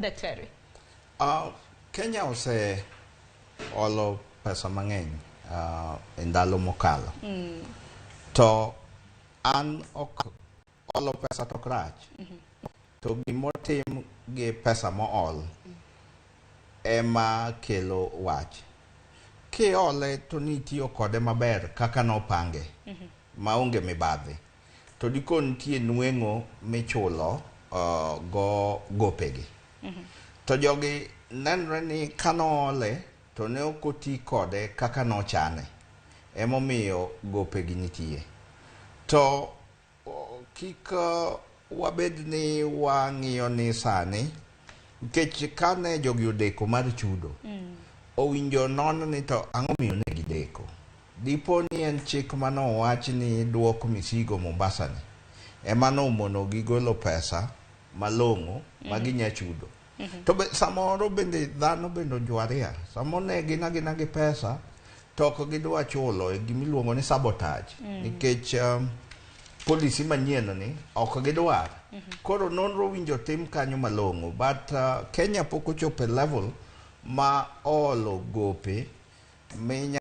Daktari. Kenya ose olo pesa mang'eny e ndalo mokalo. To an ok olo pesa to rach. To gimotim gi pesa mool ema kelo wach. Kiole to nitiyo kode maber kaka nopange maonge mibadhi. To diko nitie nweng'o michulo go gopegi. To jogi nenre ni kanoole to ne okoti kode kaka nochane. Emomiyo gopegi nitie. To kik wabed ni wang'iyo ni sani nikech kane jogi odeko mar chudo owinjo non ni to ang'o miyo ne gideko. Dipo ni en chik manowach ni duok misigo Mombasa ni ema nomono gigolo pesa malong'o maginya chudo. To samoro bende dhano bende ojwaria. Samoro ne gina gi pesa to ok gidwa chulo gimiluongo ni sabotage. Nikech policy manyien ni ok gidwar. Koro nonro winjo tim kanyo malong'o. But Kenya pok ochopo level ma olo gope minya